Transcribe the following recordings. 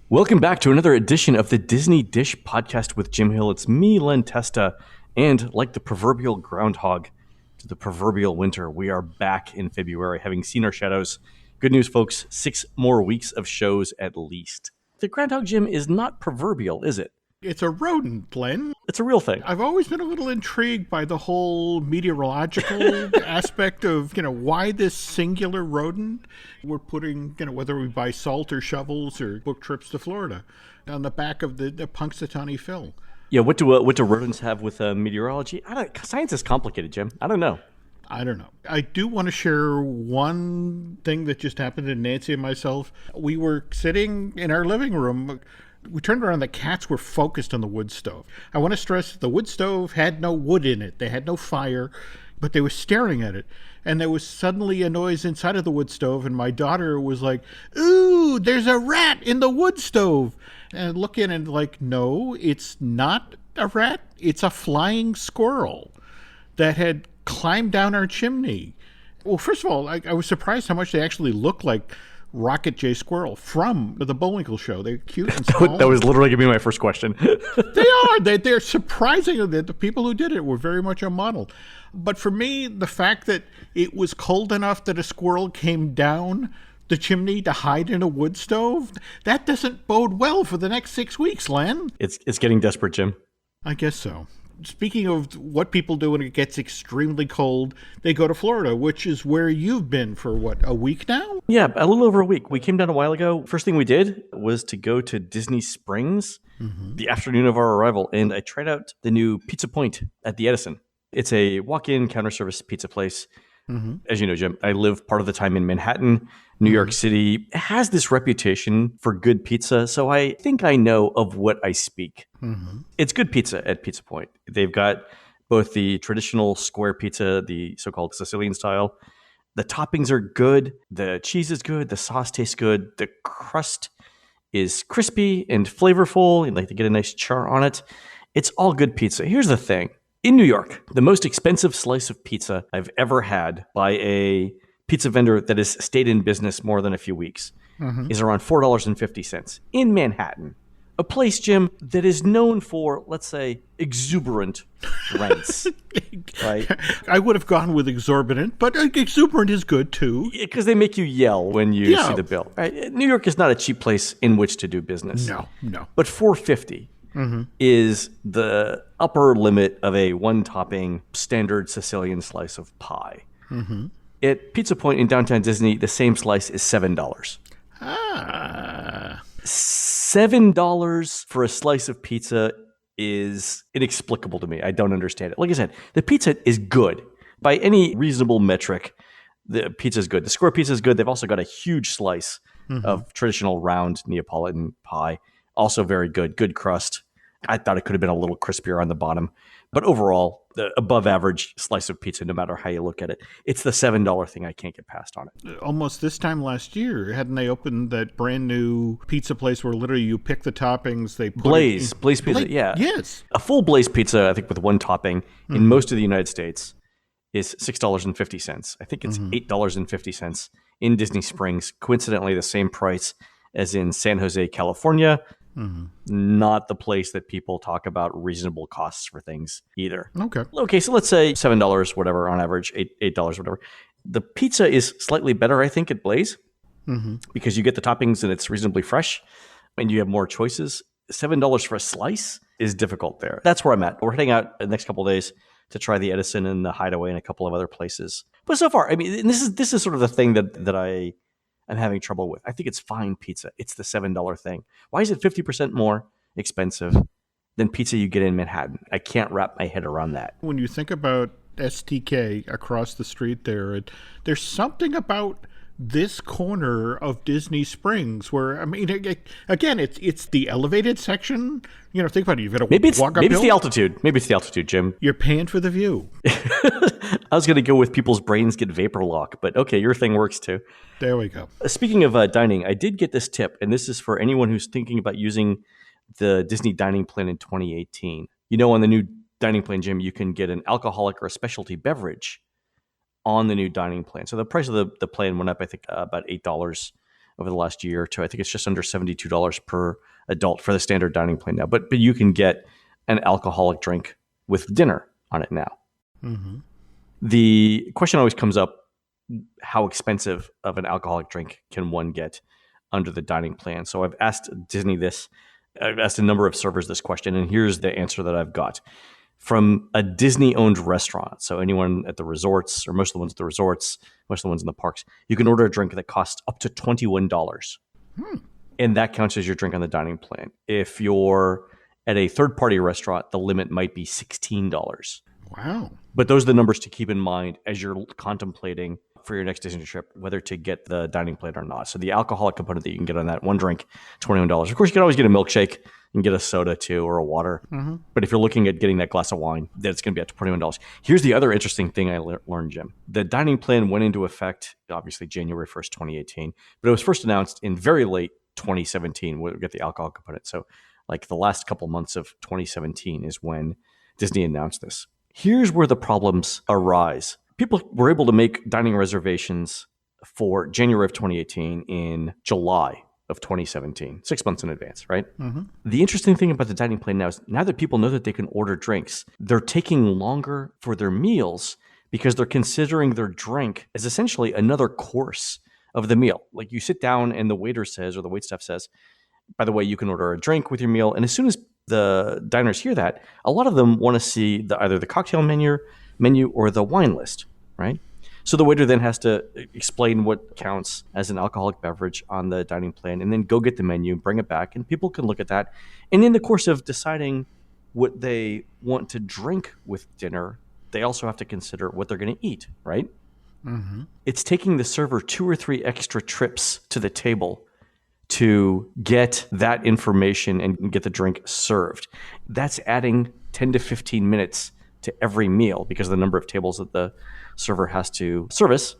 Welcome back to another edition of the Disney Dish Podcast with Jim Hill. It's me, Len Testa, and like the proverbial groundhog to the proverbial winter, we are back in February, having seen our shadows. Good news, folks, 6 more weeks of shows at least. The groundhog, Jim, is not proverbial, is it? It's a rodent, Len. It's a real thing. I've always been a little intrigued by the whole meteorological aspect of, why this singular rodent. We're putting, whether we buy salt or shovels or book trips to Florida, on the back of the Punxsutawney Phil. Yeah, what do rodents have with meteorology? Science is complicated, Jim. I don't know. I don't know. I do want to share one thing that just happened to Nancy and myself. We were sitting in our living room. We turned around, the cats were focused on the wood stove. I want to stress that the wood stove had no wood in it. They had no fire, but they were staring at it. And there was suddenly a noise inside of the wood stove, and my daughter was like, "Ooh, there's a rat in the wood stove." And I look in and like, no, it's not a rat. It's a flying squirrel that had climbed down our chimney. Well, first of all, I was surprised how much they actually look like Rocket J. Squirrel from the Bullwinkle Show. They're cute and small. That was literally going to be my first question. They are. They're surprising that the people who did it were very much a model. But for me, the fact that it was cold enough that a squirrel came down the chimney to hide in a wood stove, that doesn't bode well for the next 6 weeks, Len. It's getting desperate, Jim. I guess so. Speaking of what people do when it gets extremely cold, they go to Florida, which is where you've been for, a week now? Yeah, a little over a week. We came down a while ago. First thing we did was to go to Disney Springs the afternoon of our arrival, and I tried out the new Pizza Point at the Edison. It's a walk-in counter service pizza place. As you know, Jim, I live part of the time in Manhattan. New York City has this reputation for good pizza, so I think I know of what I speak. It's good pizza at Pizza Point. They've got both the traditional square pizza, the so-called Sicilian style. The toppings are good. The cheese is good. The sauce tastes good. The crust is crispy and flavorful. You'd like to get a nice char on it. It's all good pizza. Here's the thing. In New York, the most expensive slice of pizza I've ever had by a pizza vendor that has stayed in business more than a few weeks is around $4.50 in Manhattan. A place, Jim, that is known for, let's say, exuberant rents. Right? I would have gone with exorbitant, but exuberant is good too. Because they make you yell when you see the bill. Right? New York is not a cheap place in which to do business. No. But $4.50 is the upper limit of a one-topping standard Sicilian slice of pie. At Pizza Point in downtown Disney, the same slice is $7. $7 for a slice of pizza is inexplicable to me. I don't understand it. Like I said, the pizza is good. By any reasonable metric, the pizza is good. The square pizza is good. They've also got a huge slice of traditional round Neapolitan pie. Also very good. Good crust. I thought it could have been a little crispier on the bottom. But overall, the above average slice of pizza, no matter how you look at it. It's the $7 thing I can't get past on it. Almost this time last year, hadn't they opened that brand new pizza place where literally you pick the toppings, they put Blaze pizza, yeah. Yes. A full Blaze pizza, I think with one topping, in most of the United States is $6.50. I think it's $8.50 in Disney Springs. Coincidentally, the same price as in San Jose, California. Not the place that people talk about reasonable costs for things either. Okay, so let's say $7, whatever, on average, $8, whatever. The pizza is slightly better, I think, at Blaze because you get the toppings and it's reasonably fresh and you have more choices. $7 for a slice is difficult there. That's where I'm at. We're heading out the next couple of days to try the Edison and the Hideaway and a couple of other places. But so far, I mean, and this is sort of the thing that I'm having trouble with. I think it's fine pizza. It's the $7 thing. Why is it 50% more expensive than pizza you get in Manhattan? I can't wrap my head around that. When you think about STK across the street there's something about this corner of Disney Springs where, I mean, again, it's the elevated section. Think about it. You've got to maybe walk uphill. Maybe it's the altitude, Jim. You're paying for the view. I was going to go with people's brains get vapor lock, but okay, your thing works too. There we go. Speaking of dining, I did get this tip, and this is for anyone who's thinking about using the Disney dining plan in 2018. On the new dining plan, Jim, you can get an alcoholic or a specialty beverage on the new dining plan. So the price of the plan went up, I think, about $8 over the last year or two. I think it's just under $72 per adult for the standard dining plan now. But you can get an alcoholic drink with dinner on it now. Mm-hmm. The question always comes up, how expensive of an alcoholic drink can one get under the dining plan? So I've asked Disney this. I've asked a number of servers this question, and here's the answer that I've got. From a Disney-owned restaurant, so anyone at the resorts, or most of the ones at the resorts, most of the ones in the parks, you can order a drink that costs up to $21. And that counts as your drink on the dining plan. If you're at a third-party restaurant, the limit might be $16. Wow. But those are the numbers to keep in mind as you're contemplating for your next Disney trip, whether to get the dining plan or not. So the alcoholic component that you can get on that one drink, $21. Of course, you can always get a milkshake and get a soda too, or a water. Mm-hmm. But if you're looking at getting that glass of wine, then it's going to be at $21. Here's the other interesting thing I learned, Jim. The dining plan went into effect, obviously, January 1st, 2018. But it was first announced in very late 2017. We'll get the alcohol component. So like the last couple months of 2017 is when Disney announced this. Here's where the problems arise. People were able to make dining reservations for January of 2018 in July of 2017, 6 months in advance, right? Mm-hmm. The interesting thing about the dining plan now is now that people know that they can order drinks, they're taking longer for their meals because they're considering their drink as essentially another course of the meal. Like you sit down and the waiter says, or the waitstaff says, by the way, you can order a drink with your meal. And as soon as the diners hear that, a lot of them want to see either the cocktail menu or the wine list, right? So the waiter then has to explain what counts as an alcoholic beverage on the dining plan and then go get the menu, bring it back, and people can look at that. And in the course of deciding what they want to drink with dinner, they also have to consider what they're going to eat, right? Mm-hmm. It's taking the server 2 or 3 extra trips to the table to get that information and get the drink served. That's adding 10 to 15 minutes to every meal because of the number of tables that the server has to service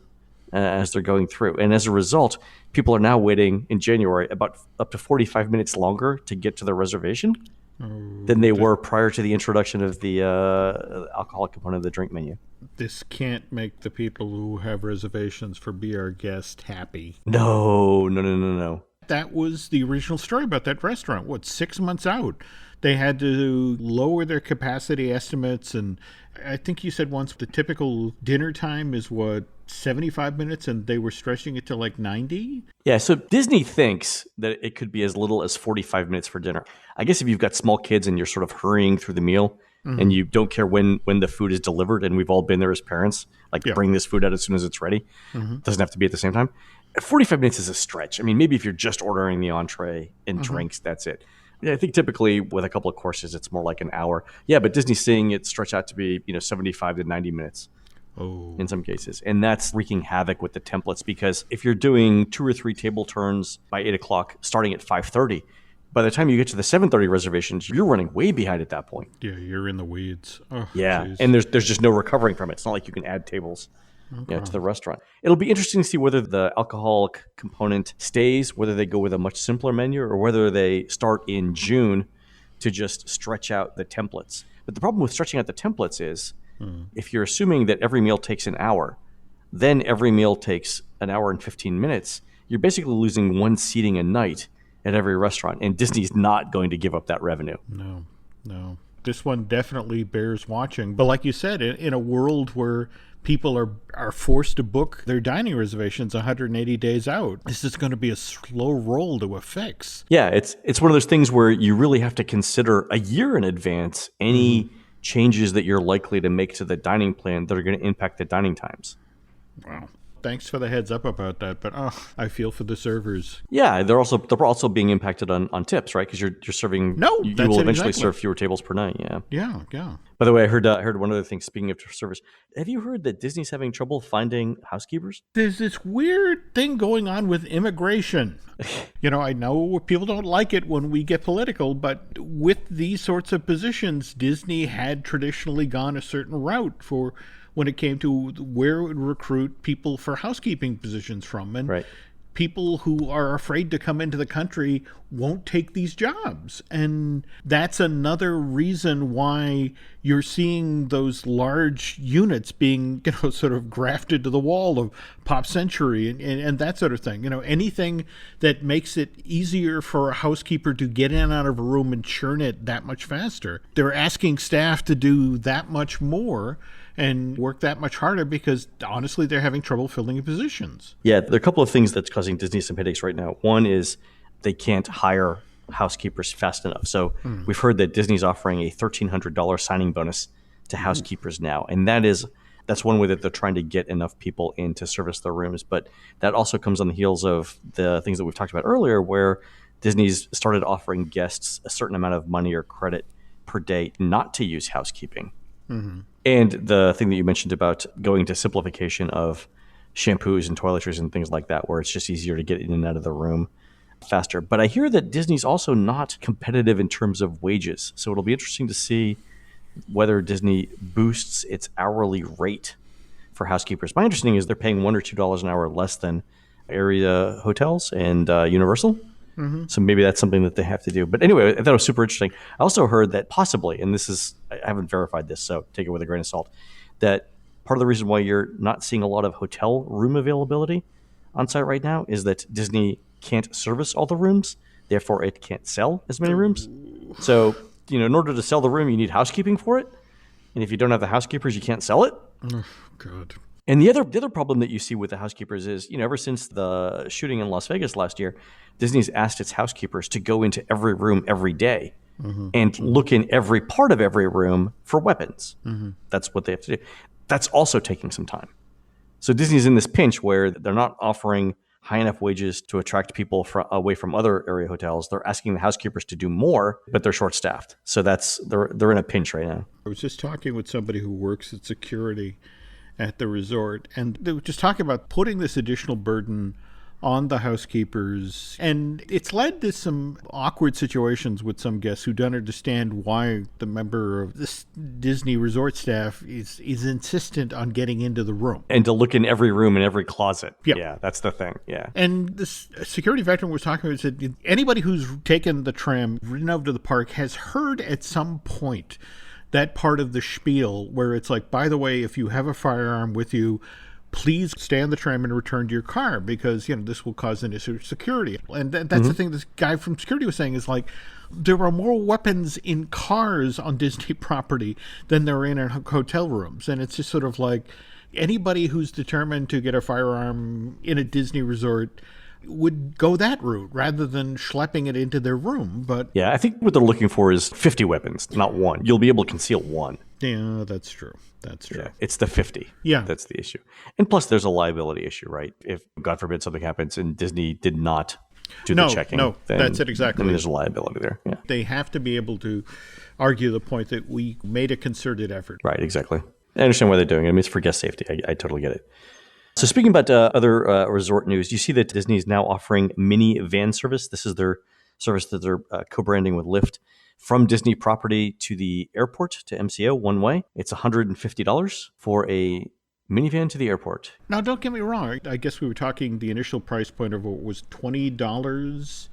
as they're going through. And as a result, people are now waiting in January about up to 45 minutes longer to get to their reservation than they were prior to the introduction of the alcoholic component of the drink menu. This can't make the people who have reservations for Be Our Guest happy. No. That was the original story about that restaurant. 6 months out? They had to lower their capacity estimates. And I think you said once the typical dinner time is 75 minutes, and they were stretching it to like 90? Yeah, so Disney thinks that it could be as little as 45 minutes for dinner. I guess if you've got small kids and you're sort of hurrying through the meal and you don't care when the food is delivered, and we've all been there as parents, bring this food out as soon as it's ready. It doesn't have to be at the same time. 45 minutes is a stretch. I mean, maybe if you're just ordering the entree and drinks, that's it. Yeah, I think typically with a couple of courses, it's more like an hour. Yeah, but Disney's seeing it stretch out to be 75 to 90 minutes in some cases. And that's wreaking havoc with the templates because if you're doing 2 or 3 table turns by 8 o'clock, starting at 5:30, by the time you get to the 7:30 reservations, you're running way behind at that point. Yeah, you're in the weeds. Oh, yeah, geez. and there's just no recovering from it. It's not like you can add tables to the restaurant. It'll be interesting to see whether the alcoholic component stays, whether they go with a much simpler menu, or whether they start in June to just stretch out the templates. But the problem with stretching out the templates is if you're assuming that every meal takes an hour, then every meal takes an hour and 15 minutes, you're basically losing 1 seating a night at every restaurant. And Disney's not going to give up that revenue. No. This one definitely bears watching. But like you said, in a world where people are forced to book their dining reservations 180 days out, this is going to be a slow roll to a fix. Yeah, it's one of those things where you really have to consider a year in advance any changes that you're likely to make to the dining plan that are going to impact the dining times. Wow. Thanks for the heads up about that, but I feel for the servers. Yeah, they're also being impacted on tips, right? Because you're serving. No, you that's will it eventually exactly. serve fewer tables per night. Yeah. Yeah. By the way, I heard one other thing. Speaking of servers, have you heard that Disney's having trouble finding housekeepers? There's this weird thing going on with immigration. I know people don't like it when we get political, but with these sorts of positions, Disney had traditionally gone a certain route for when it came to where it would recruit people for housekeeping positions from. And people who are afraid to come into the country won't take these jobs. And that's another reason why you're seeing those large units being, sort of grafted to the wall of Pop Century and that sort of thing. Anything that makes it easier for a housekeeper to get in and out of a room and churn it that much faster. They're asking staff to do that much more and work that much harder because, honestly, they're having trouble filling positions. Yeah, there are a couple of things that's causing Disney some headaches right now. One is they can't hire housekeepers fast enough. So we've heard that Disney's offering a $1,300 signing bonus to housekeepers now. And that's one way that they're trying to get enough people in to service their rooms. But that also comes on the heels of the things that we've talked about earlier, where Disney's started offering guests a certain amount of money or credit per day not to use housekeeping. Mm-hmm. And the thing that you mentioned about going to simplification of shampoos and toiletries and things like that, where it's just easier to get in and out of the room faster. But I hear that Disney's also not competitive in terms of wages. So it'll be interesting to see whether Disney boosts its hourly rate for housekeepers. My understanding is they're paying $1 or $2 an hour less than area hotels and Universal. Mm-hmm. So maybe that's something that they have to do. But anyway, I thought it was super interesting. I also heard that possibly, and I haven't verified this, so take it with a grain of salt, that part of the reason why you're not seeing a lot of hotel room availability on site right now is that Disney can't service all the rooms. Therefore, it can't sell as many rooms. So, in order to sell the room, you need housekeeping for it. And if you don't have the housekeepers, you can't sell it. Oh, God. And the other problem that you see with the housekeepers is, ever since the shooting in Las Vegas last year, Disney's asked its housekeepers to go into every room every day and look in every part of every room for weapons. Mm-hmm. That's what they have to do. That's also taking some time. So Disney's in this pinch where they're not offering high enough wages to attract people away from other area hotels. They're asking the housekeepers to do more, but they're short-staffed. So they're in a pinch right now. I was just talking with somebody who works at security at the resort, and they were just talking about putting this additional burden on the housekeepers. And it's led to some awkward situations with some guests who don't understand why the member of this Disney resort staff is insistent on getting into the room. And to look in every room and every closet. Yeah, that's the thing. Yeah. And this security veteran was talking about, said anybody who's taken the tram, ridden over to the park, has heard at some point that part of the spiel where it's like, by the way, if you have a firearm with you, please stay on the tram and return to your car because, this will cause an issue of security. And that's the thing this guy from security was saying is like, there are more weapons in cars on Disney property than there are in hotel rooms. And it's just sort of like anybody who's determined to get a firearm in a Disney resort would go that route rather than schlepping it into their room. But yeah, I think what they're looking for is 50 weapons, not one. You'll be able to conceal one. Yeah, that's true. Yeah, it's the 50. Yeah. That's the issue. And plus there's a liability issue, right? If, God forbid, something happens and Disney did not do the checking. No, that's it exactly. Then there's a liability there. Yeah. They have to be able to argue the point that we made a concerted effort. Right, exactly. I understand why they're doing it. I mean, it's for guest safety. I totally get it. So speaking about other resort news, you see that Disney is now offering mini van service. This is their service that they're co-branding with Lyft from Disney property to the airport to MCO one way. It's $150 for a minivan to the airport. Now, don't get me wrong. I guess we were talking the initial price point of what was $20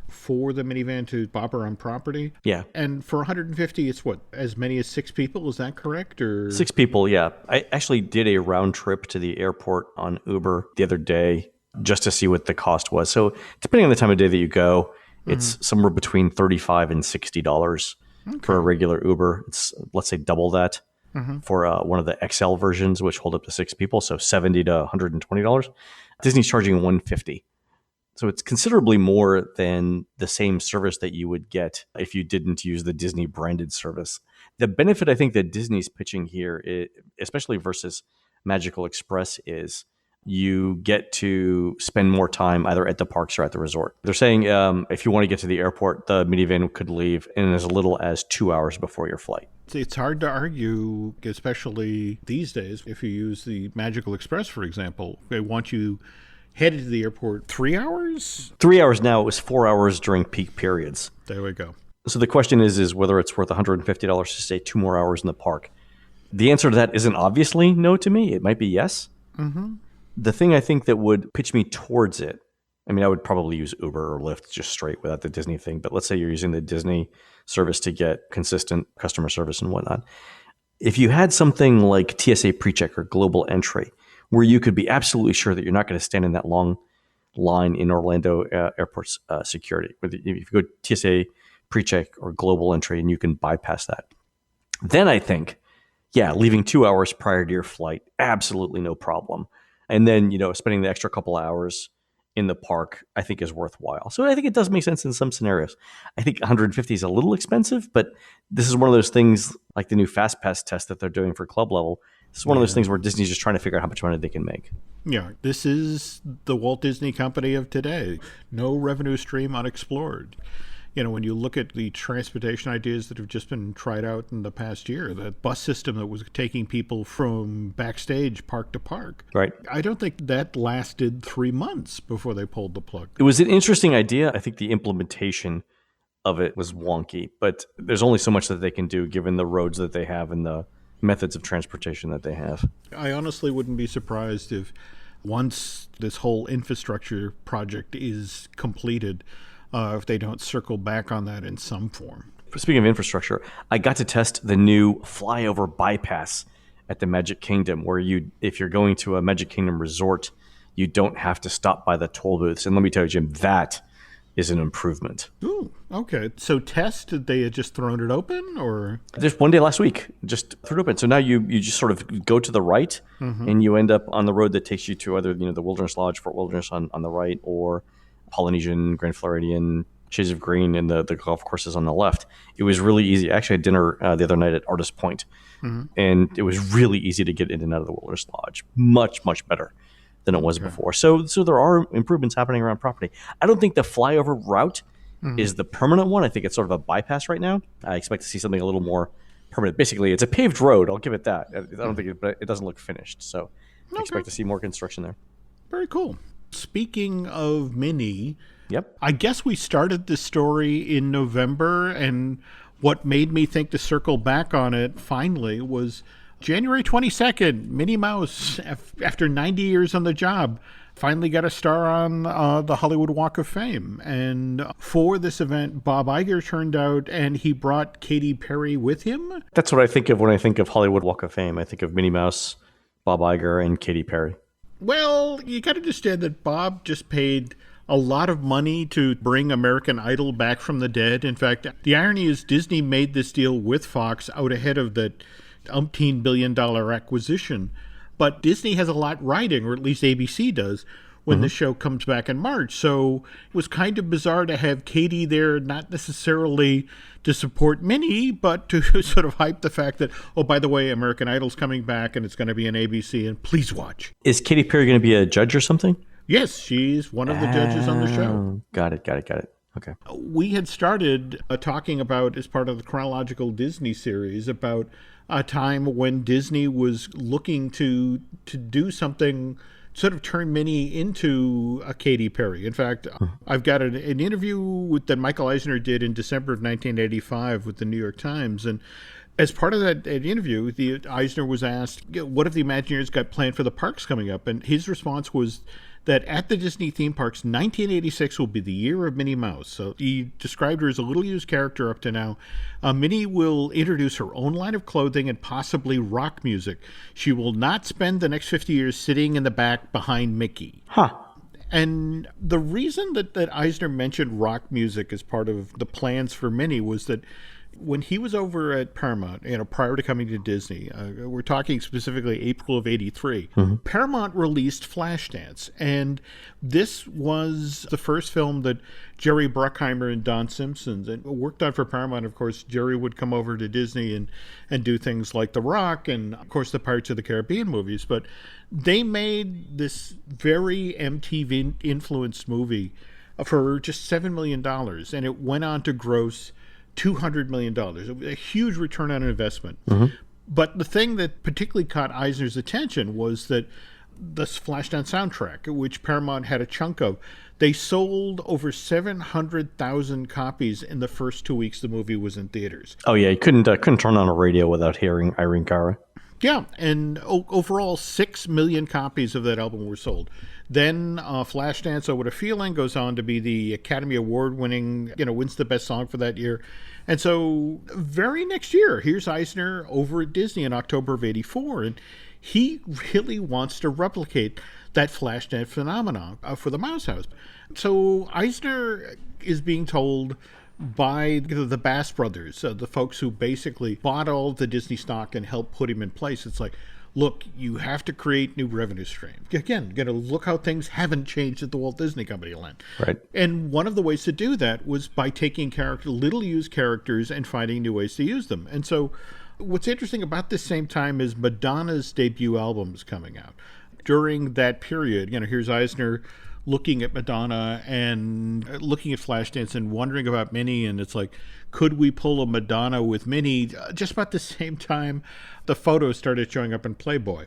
for the minivan to bop around property. Yeah. And for $150, it's what, as many as 6 people? Is that correct? Or 6 people, yeah. I actually did a round trip to the airport on Uber the other day just to see what the cost was. So depending on the time of day that you go, it's somewhere between $35 and $60 for a regular Uber. It's, let's say, double that for one of the XL versions, which hold up to 6 people. So $70 to $120. Disney's charging $150. So it's considerably more than the same service that you would get if you didn't use the Disney branded service. The benefit I think that Disney's pitching here, especially versus Magical Express, is you get to spend more time either at the parks or at the resort. They're saying if you want to get to the airport, the minivan could leave in as little as 2 hours before your flight. It's hard to argue, especially these days, if you use the Magical Express, for example. They want you headed to the airport 3 hours? 3 hours now. It was 4 hours during peak periods. There we go. So the question is whether it's worth $150 to stay 2 more hours in the park. The answer to that isn't obviously no to me. It might be yes. Mm-hmm. The thing I think that would pitch me towards it I mean, I would probably use Uber or Lyft just straight without the Disney thing. But let's say you're using the Disney service to get consistent customer service and whatnot. If you had something like TSA PreCheck or Global Entry, where you could be absolutely sure that you're not going to stand in that long line in Orlando airport's security, if you go TSA PreCheck or Global Entry and you can bypass that, then I think, yeah, leaving 2 hours prior to your flight, absolutely no problem. And then, spending the extra couple hours in the park, I think is worthwhile. So I think it does make sense in some scenarios. I think 150 is a little expensive, but this is one of those things like the new Fast Pass test that they're doing for club level. This is one of those things where Disney's just trying to figure out how much money they can make. Yeah, this is the Walt Disney Company of today. No revenue stream unexplored. When you look at the transportation ideas that have just been tried out in the past year, the bus system that was taking people from backstage park to park. Right. I don't think that lasted 3 months before they pulled the plug. It was an interesting idea. I think the implementation of it was wonky, but there's only so much that they can do given the roads that they have and the methods of transportation that they have. I honestly wouldn't be surprised if once this whole infrastructure project is completed, if they don't circle back on that in some form. Speaking of infrastructure, I got to test the new flyover bypass at the Magic Kingdom, where if you're going to a Magic Kingdom resort, you don't have to stop by the toll booths. And let me tell you, Jim, that is an improvement. Ooh, okay. So test, they had just thrown it open, or? Just one day last week, just threw it open. So now you just sort of go to the right, and you end up on the road that takes you to either the Wilderness Lodge, Fort Wilderness on the right, or Polynesian, Grand Floridian, Shades of Green, and the golf courses on the left. It was really easy. I actually had dinner the other night at Artist Point, and it was really easy to get in and out of the Wilderness Lodge. Much, much better than it was before. So there are improvements happening around property. I don't think the flyover route is the permanent one. I think it's sort of a bypass right now. I expect to see something a little more permanent. Basically, it's a paved road. I'll give it that. I don't think but it doesn't look finished. So I expect to see more construction there. Very cool. Speaking of Minnie, yep. I guess we started this story in November, and what made me think to circle back on it finally was January 22nd, Minnie Mouse, after 90 years on the job, finally got a star on the Hollywood Walk of Fame. And for this event, Bob Iger turned out, and he brought Katy Perry with him. That's what I think of when I think of Hollywood Walk of Fame. I think of Minnie Mouse, Bob Iger, and Katy Perry. Well, you got to understand that Bob just paid a lot of money to bring American Idol back from the dead. In fact, the irony is Disney made this deal with Fox out ahead of that umpteen $1 billion acquisition. But Disney has a lot riding, or at least ABC does, when the show comes back in March. So it was kind of bizarre to have Katy there, not necessarily to support Minnie, but to sort of hype the fact that, oh, by the way, American Idol's coming back and it's going to be on ABC, and please watch. Is Katy Perry going to be a judge or something? Yes, she's one of the judges on the show. Got it. Okay. We had started talking about, as part of the chronological Disney series, about a time when Disney was looking to do something, sort of turn Minnie into a Katy Perry. In fact, I've got an interview that Michael Eisner did in December of 1985 with the New York Times, and as part of that interview, Eisner was asked, what have the Imagineers got planned for the parks coming up? And his response was that at the Disney theme parks, 1986 will be the year of Minnie Mouse. So he described her as a little used character up to now. Minnie will introduce her own line of clothing and possibly rock music. She will not spend the next 50 years sitting in the back behind Mickey. Huh. And the reason that Eisner mentioned rock music as part of the plans for Minnie was that when he was over at Paramount, prior to coming to Disney, we're talking specifically April of '83, Paramount released Flashdance. And this was the first film that Jerry Bruckheimer and Don Simpson worked on for Paramount. Of course, Jerry would come over to Disney and do things like The Rock and, of course, the Pirates of the Caribbean movies. But they made this very MTV-influenced movie for just $7 million. And it went on to gross $200 million, a huge return on investment. But the thing that particularly caught Eisner's attention was that this Flashdance soundtrack, which Paramount had a chunk of, they sold over 700,000 copies in the first 2 weeks the movie was in theaters. Oh yeah, you couldn't turn on a radio without hearing Irene Cara. Yeah, and overall, 6 million copies of that album were sold. Then Flashdance, Oh What a Feeling, goes on to be the Academy Award winning, wins the best song for that year. And so, very next year, here's Eisner over at Disney in October of '84, and he really wants to replicate that Flashdance phenomenon for the Mouse House. So Eisner is being told by the Bass brothers, the folks who basically bought all the Disney stock and helped put him in place. It's like, look, you have to create new revenue streams. Again, look how things haven't changed at the Walt Disney Company land. Right. And one of the ways to do that was by taking little used characters and finding new ways to use them. And so what's interesting about this same time is Madonna's debut album is coming out. During that period, here's Eisner looking at Madonna and looking at Flashdance and wondering about Minnie, and it's like, could we pull a Madonna with Minnie? Just about the same time, the photos started showing up in Playboy,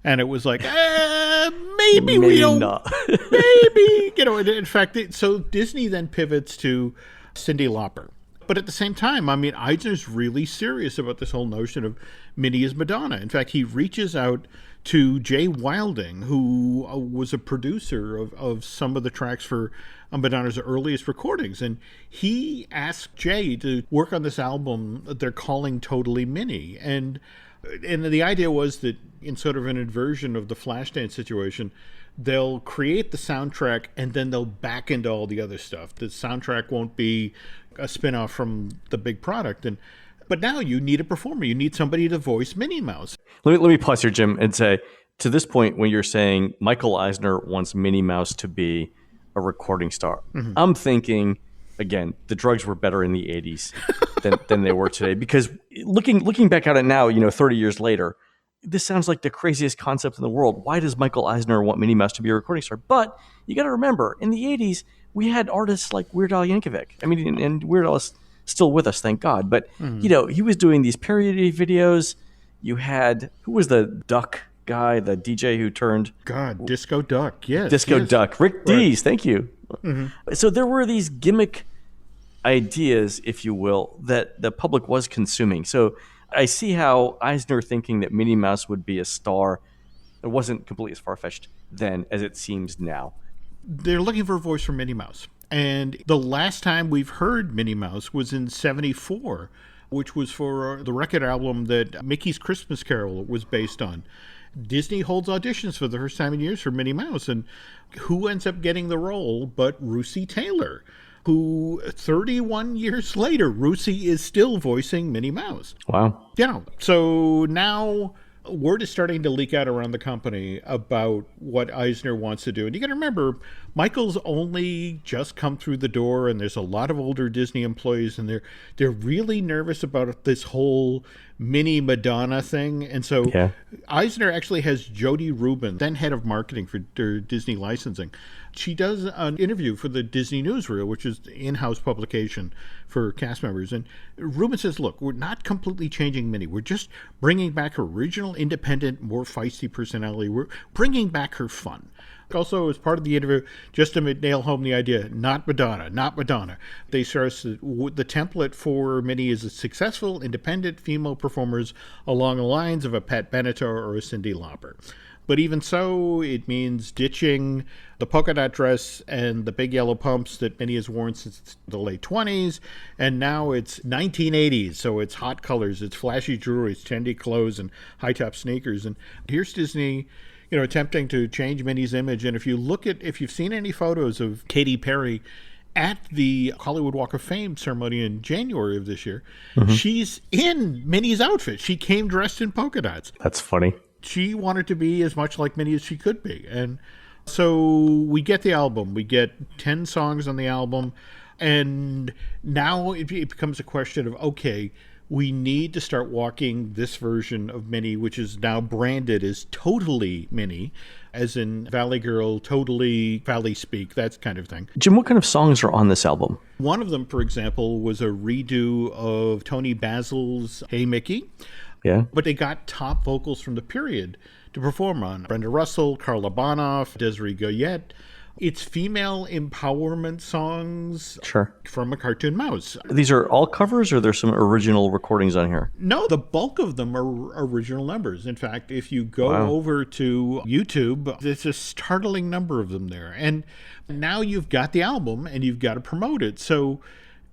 and it was like, maybe we don't, not. maybe, in fact, so Disney then pivots to Cyndi Lauper. But at the same time, Eisner's really serious about this whole notion of Minnie as Madonna. In fact, he reaches out to Jay Wilding, who was a producer of some of the tracks for Madonna's earliest recordings. And he asked Jay to work on this album that they're calling Totally Minnie. And the idea was that in sort of an inversion of the Flashdance situation, they'll create the soundtrack and then they'll back into all the other stuff. The soundtrack won't be a spin-off from the big product. But now you need a performer. You need somebody to voice Minnie Mouse. Let me pause here, Jim, and say, to this point, when you're saying Michael Eisner wants Minnie Mouse to be a recording star, I'm thinking, again, the drugs were better in the 80s than they were today. Because looking back at it now, 30 years later, this sounds like the craziest concept in the world. Why does Michael Eisner want Minnie Mouse to be a recording star? But you got to remember, in the 80s, we had artists like Weird Al Yankovic. And Weird Al is still with us, thank God. But, he was doing these parody videos. You had, who was the Duck guy, the DJ who turned... God, Disco Duck, yes. Disco yes. Duck. Rick Dees, thank you. So there were these gimmick ideas, if you will, that the public was consuming. So I see how Eisner thinking that Minnie Mouse would be a star, it wasn't completely as far-fetched then as it seems now. They're looking for a voice for Minnie Mouse. And the last time we've heard Minnie Mouse was in '74, which was for the record album that Mickey's Christmas Carol was based on. Disney holds auditions for the first time in years for Minnie Mouse. And who ends up getting the role but Russi Taylor, who 31 years later, Russi is still voicing Minnie Mouse. Wow. So now word is starting to leak out around the company about what Eisner wants to do. And you got to remember, Michael's only just come through the door, and there's a lot of older Disney employees, and they're really nervous about this whole Minnie Madonna thing. And so Eisner actually has Jody Rubin, then head of marketing for Disney licensing. She does an interview for the Disney Newsreel, which is the in-house publication for cast members. And Rubin says, look, we're not completely changing Minnie. We're just bringing back her original, independent, more feisty personality. We're bringing back her fun. Also, as part of the interview, just to nail home the idea, not Madonna, not Madonna. They stress that the template for Minnie is a successful, independent female performers along the lines of a Pat Benatar or a Cyndi Lauper. But even so, it means ditching the polka dot dress and the big yellow pumps that Minnie has worn since the late 20s. And now it's 1980s, so it's hot colors, it's flashy jewelry, it's trendy clothes and high-top sneakers. And here's Disney, attempting to change Minnie's image. And if you've seen any photos of Katy Perry at the Hollywood Walk of Fame ceremony in January of this year, she's in Minnie's outfit. She came dressed in polka dots. That's funny. She wanted to be as much like Minnie as she could be. And so we get the album. We get 10 songs on the album. And now it becomes a question of, okay, we need to start walking this version of Minnie, which is now branded as Totally Minnie, as in Valley Girl, Totally Valley Speak, that kind of thing. Jim, what kind of songs are on this album? One of them, for example, was a redo of Tony Basil's Hey Mickey. Yeah. But they got top vocals from the period to perform on. Brenda Russell, Carla Bonoff, Desiree Goyette. It's female empowerment songs Sure. from a cartoon mouse. These are all covers, or there's some original recordings on here? No, the bulk of them are original numbers. In fact, if you go over to YouTube, there's a startling number of them there. And now you've got the album and you've got to promote it. So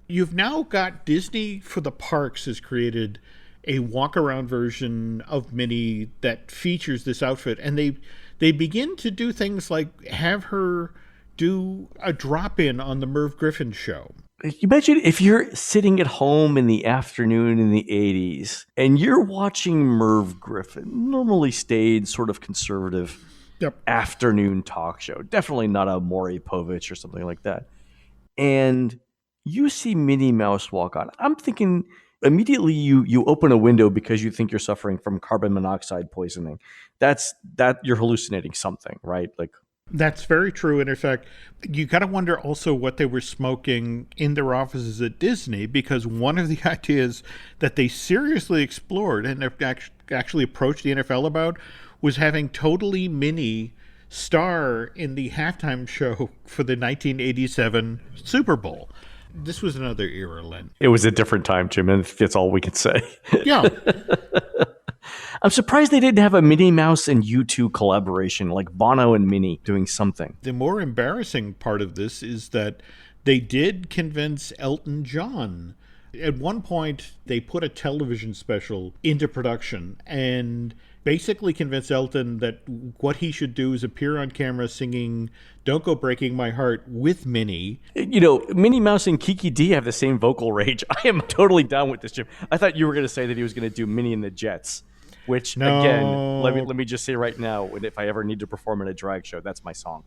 you've now got Disney for the Parks has created a walk-around version of Minnie that features this outfit. And they begin to do things like have her do a drop-in on the Merv Griffin show. You imagine if you're sitting at home in the afternoon in the 80s and you're watching Merv Griffin, normally staid, sort of conservative afternoon talk show, definitely not a Maury Povich or something like that. And you see Minnie Mouse walk on. I'm thinking immediately you open a window because you think you're suffering from carbon monoxide poisoning. That you're hallucinating something, right? Like, that's very true. And in fact, you got to wonder also what they were smoking in their offices at Disney, because one of the ideas that they seriously explored and actually approached the NFL about was having Totally Minnie star in the halftime show for the 1987 Super Bowl. This was another era, Len. It was a different time, Jim, and that's all we can say. Yeah. I'm surprised they didn't have a Minnie Mouse and U2 collaboration, like Bono and Minnie doing something. The more embarrassing part of this is that they did convince Elton John. At one point, they put a television special into production and basically convinced Elton that what he should do is appear on camera singing "Don't Go Breaking My Heart" with Minnie. You know, Minnie Mouse and Kiki D have the same vocal range. I am totally down with this, Jim. I thought you were going to say that he was going to do Minnie and the Jets, which, again, let me just say right now, if I ever need to perform in a drag show, that's my song.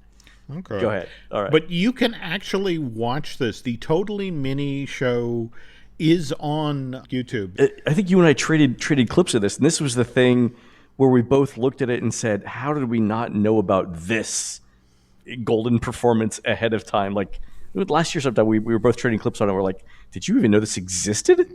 Okay. Go ahead. All right. But you can actually watch this. The Totally Minnie show is on YouTube. I think you and I traded clips of this, and this was the thing where we both looked at it and said, how did we not know about this golden performance ahead of time? Like, last year sometime, we were both trading clips on it. We're like, did you even know this existed?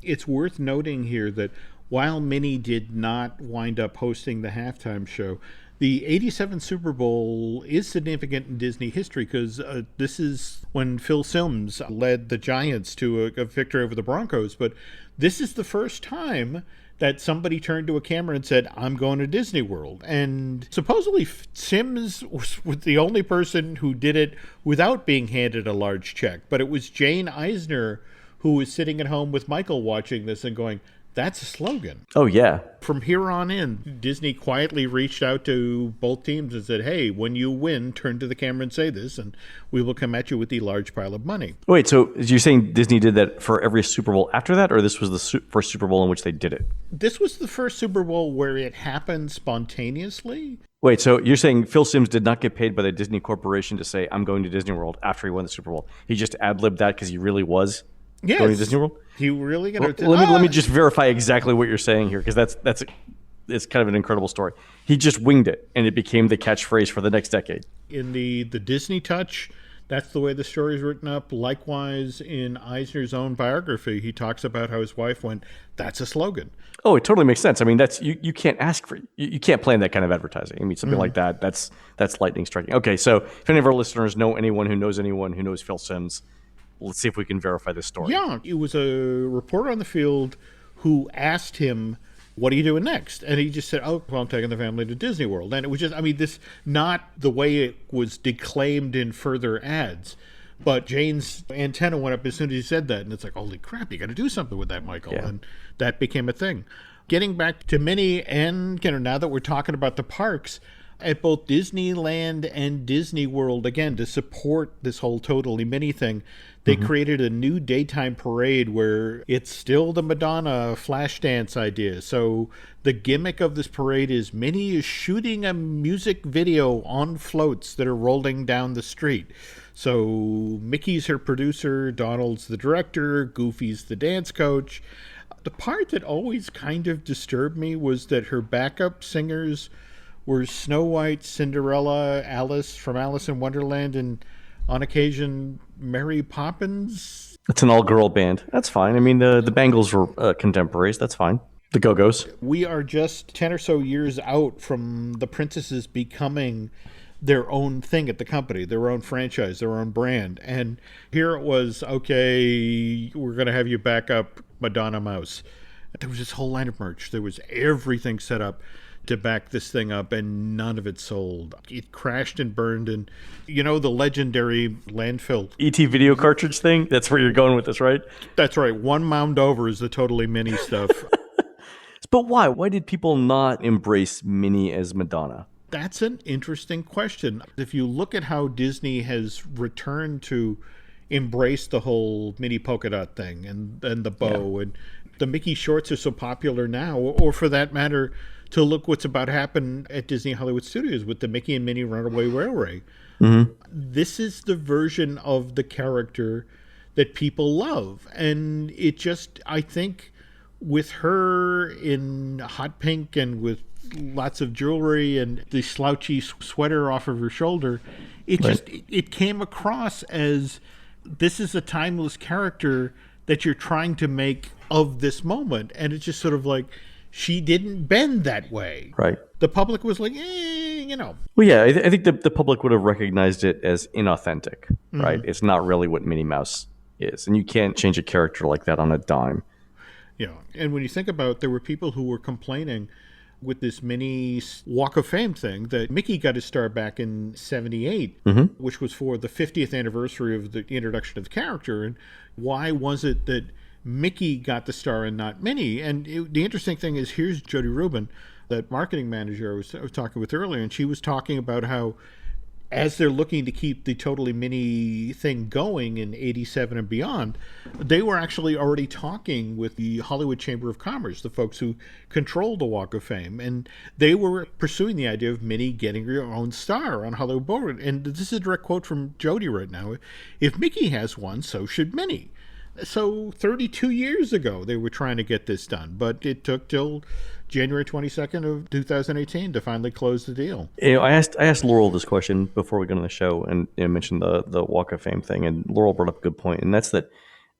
It's worth noting here that while Minnie did not wind up hosting the halftime show, the 87 Super Bowl is significant in Disney history because this is when Phil Simms led the Giants to a victory over the Broncos. But this is the first time that somebody turned to a camera and said, "I'm going to Disney World." And supposedly Simms was the only person who did it without being handed a large check. But it was Jane Eisner who was sitting at home with Michael watching this and going, "That's a slogan." Oh, yeah. From here on in, Disney quietly reached out to both teams and said, "Hey, when you win, turn to the camera and say this, and we will come at you with the large pile of money." Wait, so you're saying Disney did that for every Super Bowl after that, or this was the first Super Bowl in which they did it? This was the first Super Bowl where it happened spontaneously. Wait, so you're saying Phil Simms did not get paid by the Disney Corporation to say, "I'm going to Disney World" after he won the Super Bowl? He just ad-libbed that because he really was going to Disney World? He really going to... Let me just verify exactly what you're saying here, because it's kind of an incredible story. He just winged it, and it became the catchphrase for the next decade. In the Disney touch, that's the way the story is written up. Likewise, in Eisner's own biography, he talks about how his wife went, "That's a slogan." Oh, it totally makes sense. I mean, that's you can't ask for you can't plan that kind of advertising. I mean, something like that. That's lightning striking. Okay, so if any of our listeners know anyone who knows Phil Simms, let's see if we can verify this story. Yeah, it was a reporter on the field who asked him, "What are you doing next?" And he just said, "Oh, well, I'm taking the family to Disney World." And it was just, I mean, this not the way it was declaimed in further ads. But Jane's antenna went up as soon as he said that. And it's like, holy crap, you got to do something with that, Michael. Yeah. And that became a thing. Getting back to Minnie, and now that we're talking about the parks, at both Disneyland and Disney World, again, to support this whole Totally Minnie thing, they created a new daytime parade where it's still the Madonna flash dance idea. So the gimmick of this parade is Minnie is shooting a music video on floats that are rolling down the street. So Mickey's her producer, Donald's the director, Goofy's the dance coach. The part that always kind of disturbed me was that her backup singers were Snow White, Cinderella, Alice from Alice in Wonderland, and on occasion Mary Poppins. It's an all-girl band. That's fine. I mean, the Bangles were contemporaries. That's fine. The Go-Go's. We are just 10 or so years out from the princesses becoming their own thing at the company, their own franchise, their own brand. And here it was, okay, we're going to have you back up Madonna Mouse. There was this whole line of merch. There was everything set up to back this thing up, and none of it sold. It crashed and burned, and the legendary landfill ET video cartridge thing? That's where you're going with this, right? That's right. One mound over is the Totally Minnie stuff. But why? Why did people not embrace Minnie as Madonna? That's an interesting question. If you look at how Disney has returned to embrace the whole Minnie polka dot thing and the bow, and the Mickey shorts are so popular now, or for that matter, to look what's about to happen at Disney Hollywood Studios with the Mickey and Minnie Runaway Railway. Mm-hmm. This is the version of the character that people love. And it just, I think, with her in hot pink and with lots of jewelry and the slouchy sweater off of her shoulder, it came across as this is a timeless character that you're trying to make of this moment. And it's just sort of like, she didn't bend that way. Right. The public was like, Well, yeah, I think the public would have recognized it as inauthentic, right? It's not really what Minnie Mouse is. And you can't change a character like that on a dime. Yeah. And when you think about, there were people who were complaining with this Minnie Walk of Fame thing that Mickey got his star back in 78, which was for the 50th anniversary of the introduction of the character. And why was it that Mickey got the star and not Minnie? And the interesting thing is, here's Jody Rubin, that marketing manager I was talking with earlier, and she was talking about how as they're looking to keep the Totally Minnie thing going in 87 and beyond, they were actually already talking with the Hollywood Chamber of Commerce, the folks who control the Walk of Fame, and they were pursuing the idea of Minnie getting her own star on Hollywood Boulevard. And this is a direct quote from Jody right now. If Mickey has one, so should Minnie. So 32 years ago, they were trying to get this done, but it took till January 22nd of 2018 to finally close the deal. I asked Laurel this question before we got on the show, and mentioned the Walk of Fame thing, and Laurel brought up a good point, and that's that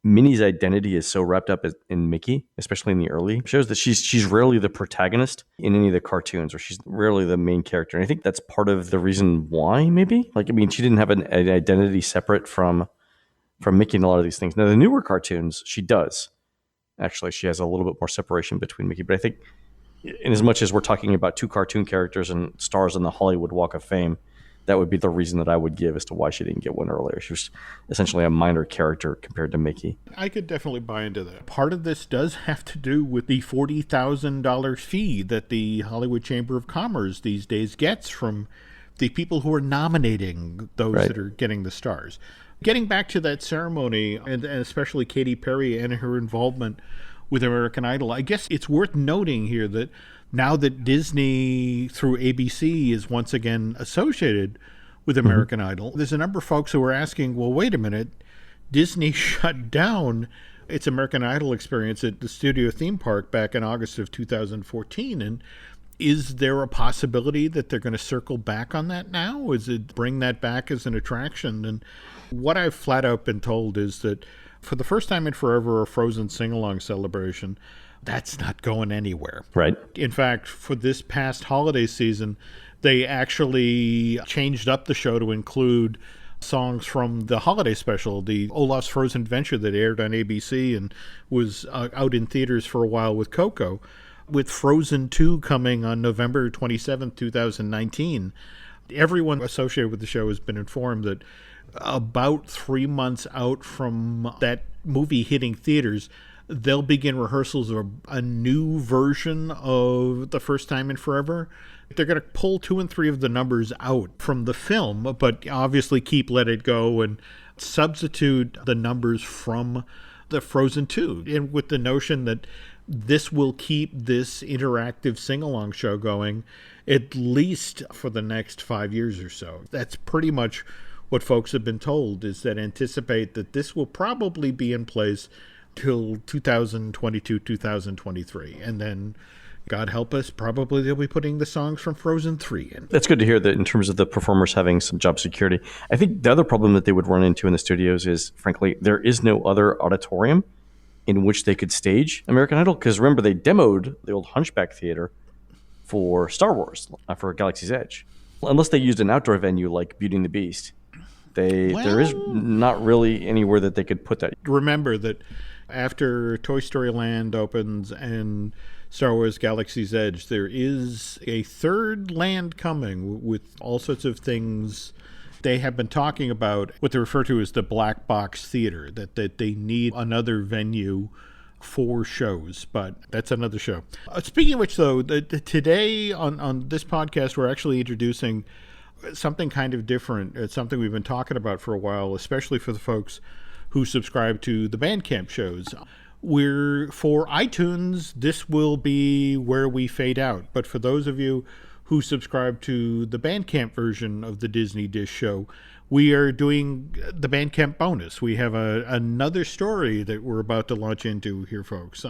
Minnie's identity is so wrapped up in Mickey, especially in the early shows, that she's rarely the protagonist in any of the cartoons, or she's rarely the main character. And I think that's part of the reason why, maybe. She didn't have an identity separate from Mickey in a lot of these things. Now, the newer cartoons, she does. Actually, she has a little bit more separation between Mickey. But I think, in as much as we're talking about two cartoon characters and stars on the Hollywood Walk of Fame, that would be the reason that I would give as to why she didn't get one earlier. She was essentially a minor character compared to Mickey. I could definitely buy into that. Part of this does have to do with the $40,000 fee that the Hollywood Chamber of Commerce these days gets from the people who are nominating those that are getting the stars. Getting back to that ceremony, and especially Katy Perry and her involvement with American Idol, I guess it's worth noting here that now that Disney, through ABC, is once again associated with American Idol, there's a number of folks who are asking, well, wait a minute, Disney shut down its American Idol experience at the studio theme park back in August of 2014, and is there a possibility that they're going to circle back on that now? Is it bring that back as an attraction? And what I've flat out been told is that for the first time in forever, a Frozen sing-along celebration, that's not going anywhere. Right. In fact, for this past holiday season, they actually changed up the show to include songs from the holiday special, the Olaf's Frozen Adventure that aired on ABC and was out in theaters for a while with Coco. With Frozen 2 coming on November 27th, 2019, everyone associated with the show has been informed that about 3 months out from that movie hitting theaters, they'll begin rehearsals of a new version of The First Time in Forever. They're going to pull 2 and 3 of the numbers out from the film, but obviously keep Let It Go and substitute the numbers from the Frozen 2, and with the notion that this will keep this interactive sing-along show going at least for the next 5 years or so. That's pretty much what folks have been told, is that anticipate that this will probably be in place till 2022, 2023. And then, God help us, probably they'll be putting the songs from Frozen 3 in. That's good to hear that in terms of the performers having some job security. I think the other problem that they would run into in the studios is, frankly, there is no other auditorium in which they could stage American Idol. Because remember, they demoed the old Hunchback Theater for Star Wars, for Galaxy's Edge. Unless they used an outdoor venue like Beauty and the Beast, there is not really anywhere that they could put that. Remember that after Toy Story Land opens and Star Wars Galaxy's Edge, there is a third land coming with all sorts of things. They have been talking about what they refer to as the black box theater, that they need another venue for shows, but that's another show. Speaking of which, though, today on this podcast, we're actually introducing something kind of different. It's something we've been talking about for a while, especially for the folks who subscribe to the Bandcamp shows. For iTunes, this will be where we fade out. But for those of you who subscribe to the Bandcamp version of the Disney Dish show, we are doing the Bandcamp bonus. We have another story that we're about to launch into here, folks,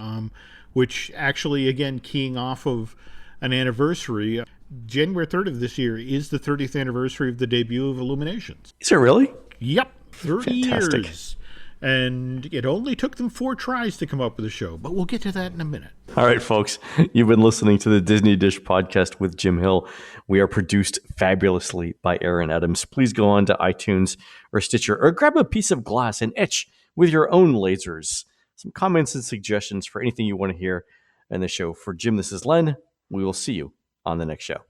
which actually, again, keying off of an anniversary. January 3rd of this year is the 30th anniversary of the debut of Illuminations. Is it really? Yep, 30 Fantastic. years. And it only took them 4 tries to come up with a show, but we'll get to that in a minute. All right, folks, you've been listening to the Disney Dish podcast with Jim Hill. We are produced fabulously by Aaron Adams. Please go on to iTunes or Stitcher or grab a piece of glass and etch with your own lasers some comments and suggestions for anything you want to hear in the show. For Jim, this is Len. We will see you on the next show.